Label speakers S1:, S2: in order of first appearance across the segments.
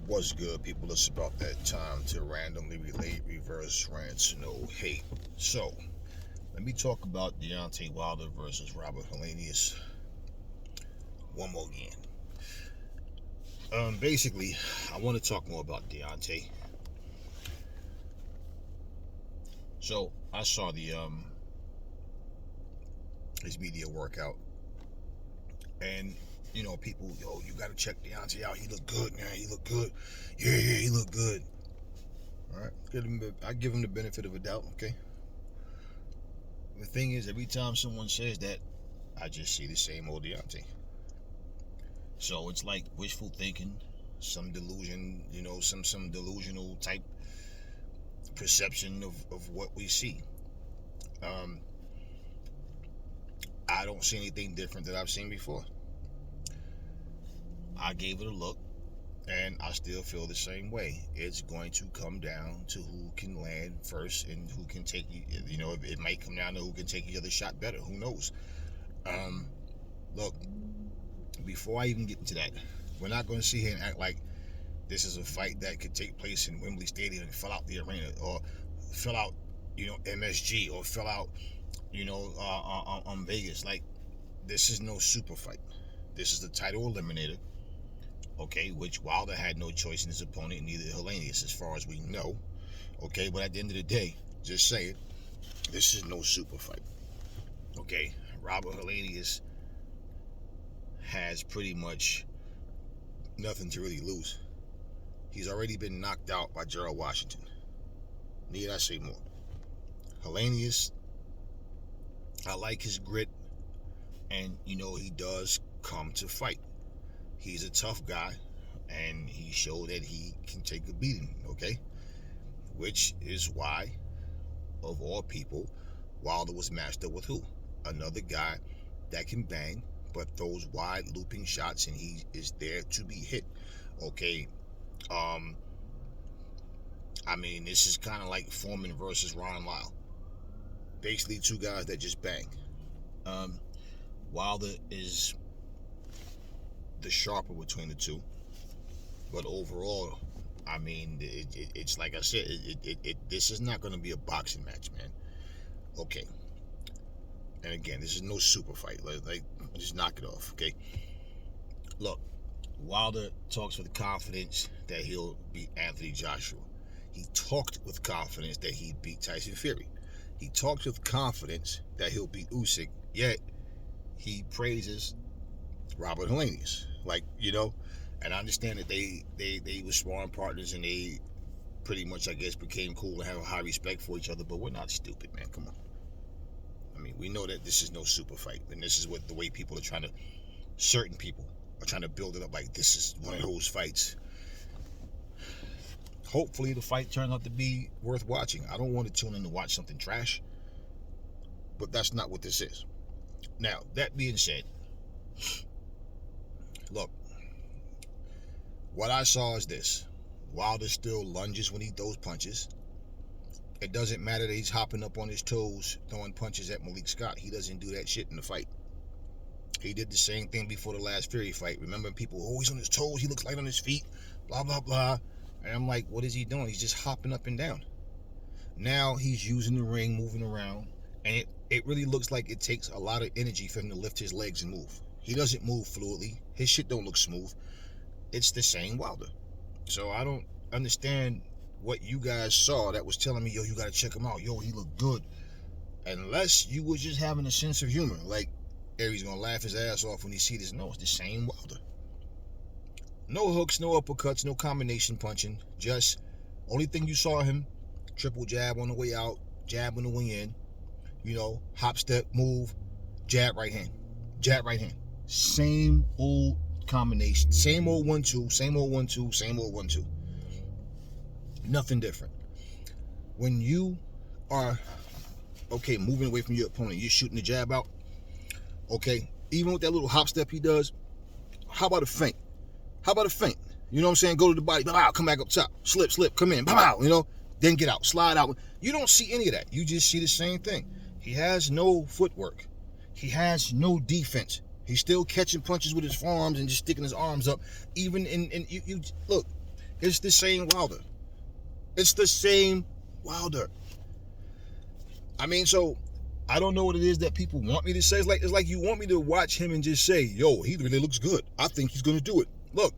S1: What's good, people? It's about that time to randomly relate reverse rants, no hate. So, let me talk about Deontay Wilder versus Robert Helenius one more again. Basically, I want to talk more about Deontay. So, I saw his media workout, and people, you gotta check Deontay out. He look good, man. He look good. Yeah, he look good. All right, I give him the benefit of a doubt. Okay. The thing is, every time someone says that, I just see the same old Deontay. So it's like wishful thinking, some delusion, some delusional type perception of what we see. I don't see anything different that I've seen before. I gave it a look, and I still feel the same way. It's going to come down to who can land first and who can take you. It might come down to who can take each other's shot better. Who knows? Look, before I even get into that, we're not going to sit here and act like this is a fight that could take place in Wembley Stadium and fill out the arena, or fill out, MSG, or fill out, Vegas. Like, this is no super fight. This is the title eliminator. Okay, which Wilder had no choice in his opponent, neither Helenius, as far as we know. Okay, but at the end of the day, just say it, this is no super fight. Okay, Robert Helenius has pretty much nothing to really lose. He's already been knocked out by Gerald Washington. Need I say more? Helenius, I like his grit, and he does come to fight. He's a tough guy, and he showed that he can take a beating, okay? Which is why, of all people, Wilder was matched up with who? Another guy that can bang, but throws wide looping shots, and he is there to be hit, okay? This is kind of like Foreman versus Ron Lyle. Basically, two guys that just bang. Wilder is the sharper between the two, but overall, it's like I said, this is not going to be a boxing match, man. Okay, and again, this is no super fight. Like just knock it off, okay? Look, Wilder talks with confidence that he'll beat Anthony Joshua. He talked with confidence that he'd beat Tyson Fury. He talks with confidence that he'll beat Usyk, yet he praises Robert Helenius. And I understand that they were sparring partners, and they pretty much, I guess, became cool and have a high respect for each other, but we're not stupid, man. Come on. We know that this is no super fight, and this is what the way people are trying to, certain people are trying to build it up like this is one of those fights. Hopefully the fight turns out to be worth watching. I don't want to tune in to watch something trash, but that's not what this is. Now, that being said, look, what I saw is this. Wilder still lunges when he throws punches. It doesn't matter that he's hopping up on his toes, throwing punches at Malik Scott. He doesn't do that shit in the fight. He did the same thing before the last Fury fight. Remember, people, he's on his toes, he looks light on his feet, blah, blah, blah. And I'm like, what is he doing? He's just hopping up and down. Now he's using the ring, moving around, and it really looks like it takes a lot of energy for him to lift his legs and move. He doesn't move fluidly. His shit don't look smooth. It's the same Wilder. So I don't understand what you guys saw that was telling me, yo, you got to check him out. Yo, he looked good. Unless you was just having a sense of humor. Like, Aries going to laugh his ass off when he see this. No, it's the same Wilder. No hooks, no uppercuts, no combination punching. Just, only thing you saw him, triple jab on the way out, jab on the way in. Hop, step, move, jab, right hand. Jab, right hand. Same old combination. Same old 1-2, same old 1-2, same old 1-2. Nothing different. When you are, moving away from your opponent, you're shooting the jab out, even with that little hop step he does, how about a feint? You know what I'm saying? Go to the body, bow, come back up top, slip, come in, bow, then get out, slide out. You don't see any of that. You just see the same thing. He has no footwork. He has no defense. He's still catching punches with his forearms and just sticking his arms up. Even you look, It's the same Wilder. It's the same Wilder. I mean, so I don't know what it is that people want me to say. It's like you want me to watch him and just say, yo, he really looks good. I think he's going to do it. Look,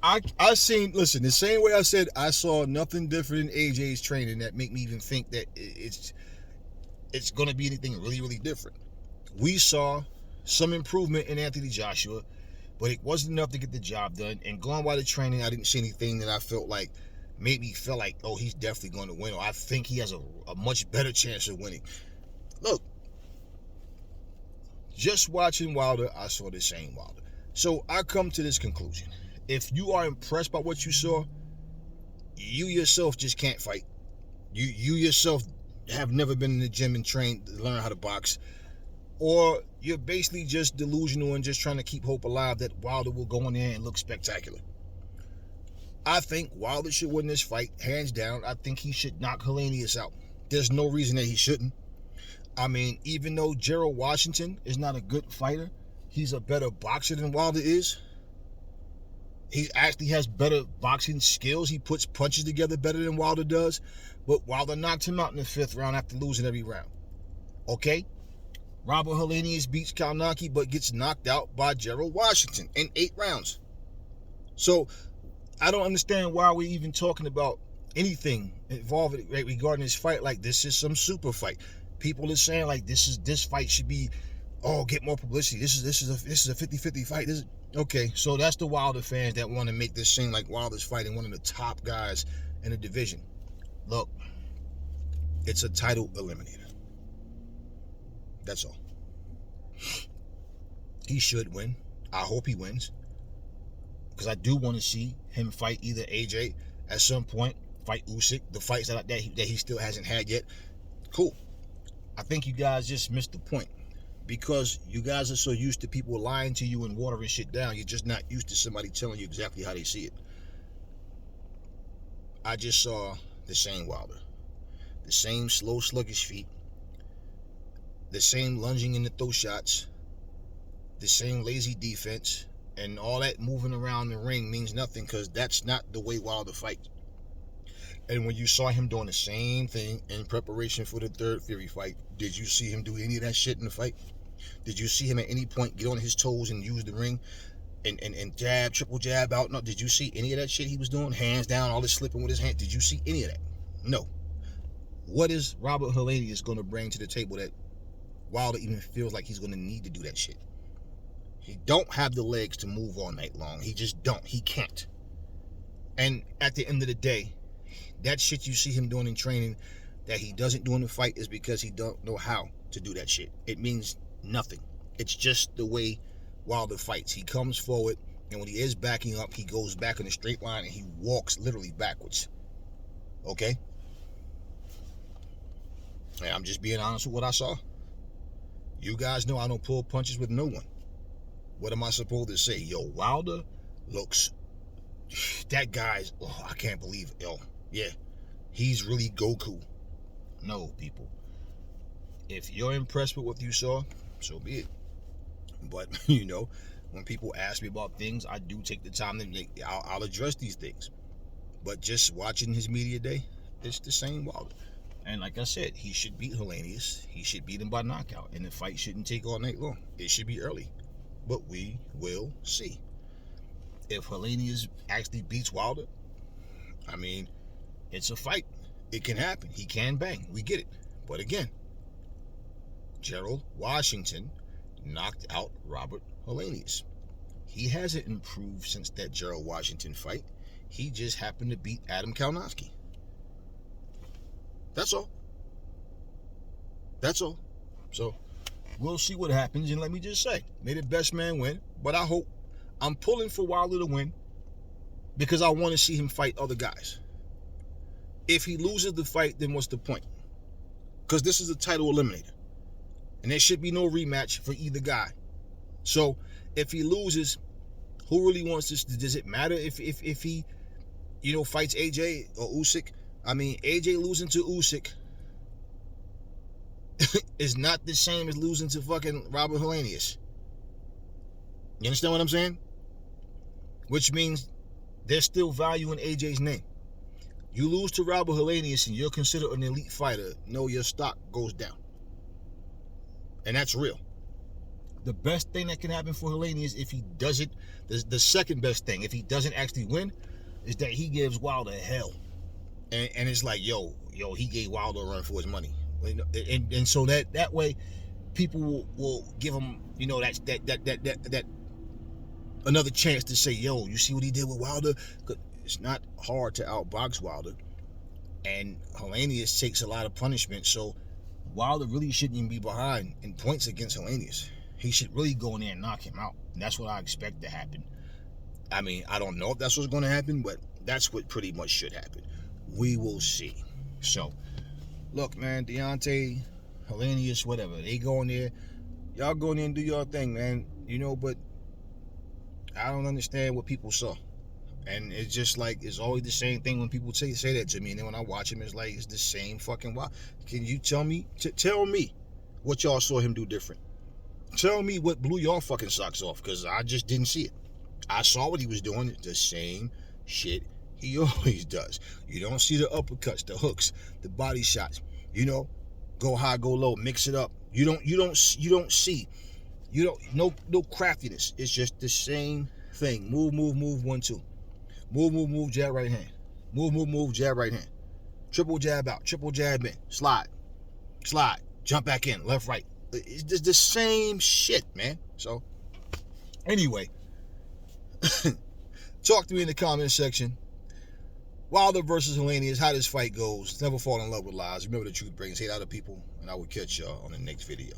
S1: I seen, listen, the same way I said I saw nothing different in AJ's training that make me even think that it's going to be anything really, really different. We saw some improvement in Anthony Joshua, but it wasn't enough to get the job done. And going by the training, I didn't see anything that I felt like made me feel like, oh, he's definitely going to win, or I think he has a much better chance of winning. Look, just watching Wilder, I saw the same Wilder. So I come to this conclusion. If you are impressed by what you saw, you yourself just can't fight. You yourself have never been in the gym and trained to learn how to box. Or you're basically just delusional and just trying to keep hope alive that Wilder will go in there and look spectacular. I think Wilder should win this fight, hands down. I think he should knock Helenius out. There's no reason that he shouldn't. I mean, even though Gerald Washington is not a good fighter, he's a better boxer than Wilder is. He actually has better boxing skills. He puts punches together better than Wilder does. But Wilder knocked him out in the 5th round after losing every round. Okay? Robert Helenius beats Kaunaki but gets knocked out by Gerald Washington in 8 rounds. So I don't understand why we're even talking about anything involved regarding this fight like this is some super fight. People are saying like this fight should be, oh, get more publicity. This is a 50-50 fight. Okay, so that's the Wilder fans that want to make this seem like Wilder's fighting one of the top guys in the division. Look, it's a title eliminator. That's all. He should win. I hope he wins. Because I do want to see him fight either AJ at some point, fight Usyk, the fights that he still hasn't had yet. Cool. I think you guys just missed the point. Because you guys are so used to people lying to you and watering shit down, you're just not used to somebody telling you exactly how they see it. I just saw the same Wilder. The same slow, sluggish feet. The same lunging in the throw shots. The same lazy defense. And all that moving around the ring means nothing because that's not the way Wilder fights. And when you saw him doing the same thing in preparation for the third Fury fight, did you see him do any of that shit in the fight? Did you see him at any point get on his toes and use the ring and jab, triple jab out? No, did you see any of that shit he was doing? Hands down, all this slipping with his hand. Did you see any of that? No. What is Robert Helenius going to bring to the table that Wilder even feels like he's going to need to do that shit? He don't have the legs to move all night long. He just don't. He can't. And at the end of the day, that shit you see him doing in training that he doesn't do in the fight is because he don't know how to do that shit. It means nothing. It's just the way Wilder fights. He comes forward, and when he is backing up, he goes back in a straight line, and he walks literally backwards. Okay? And I'm just being honest with what I saw. You guys know I don't pull punches with no one. What am I supposed to say? Yo, Wilder looks... That guy's... Oh, I can't believe it. Yo, yeah. He's really Goku. No, people. If you're impressed with what you saw, so be it. But, you know, when people ask me about things, I do take the time to I'll address these things. But just watching his media day, it's the same Wilder. And like I said, he should beat Helenius. He should beat him by knockout. And the fight shouldn't take all night long. It should be early. But we will see. If Helenius actually beats Wilder, I mean, it's a fight. It can happen. He can bang. We get it. But again, Gerald Washington knocked out Robert Helenius. He hasn't improved since that Gerald Washington fight. He just happened to beat Adam Kaunaki. That's all. That's all. So, we'll see what happens. And let me just say, may the best man win. But I hope, I'm pulling for Wilder to win because I want to see him fight other guys. If he loses the fight, then what's the point? Because this is a title eliminator. And there should be no rematch for either guy. So, if he loses, who really wants this? Does it matter if he, fights AJ or Usyk? I mean, AJ losing to Usyk is not the same as losing to fucking Robert Helenius. You understand what I'm saying? Which means There's still value in AJ's name. You lose to Robert Helenius and you're considered an elite fighter, no, your stock goes down. And that's real. The best thing that can happen for Helenius if he doesn't, the second best thing, if he doesn't actually win, is that he gives Wilder hell. And it's like, yo, he gave Wilder a run for his money. And so that way, people will give him, that another chance to say, yo, you see what he did with Wilder? It's not hard to outbox Wilder, and Helenius takes a lot of punishment, so Wilder really shouldn't even be behind in points against Helenius. He should really go in there and knock him out, and that's what I expect to happen. I mean, I don't know if that's what's going to happen, but that's what pretty much should happen. We will see. So, look, man, Deontay, Helenius, whatever, they go in there, y'all go in there and do your thing, man, but I don't understand what people saw. And it's just like, it's always the same thing when people say that to me. And then when I watch him, it's like, it's the same fucking wild. Can you tell me what y'all saw him do different? Tell me what blew y'all fucking socks off, because I just didn't see it. I saw what he was doing, the same shit he always does. You don't see the uppercuts, the hooks, the body shots. Go high, go low, mix it up. You don't see. No craftiness. It's just the same thing. Move, 1, 2. Move, jab, right hand. Move, jab, right hand. Triple jab out, triple jab in. Slide, jump back in, left, right. It's just the same shit, man. So, anyway, talk to me in the comment section. Wilder versus Helenius, how this fight goes. Never fall in love with lies. Remember, the truth brings hate out of people, and I will catch y'all on the next video.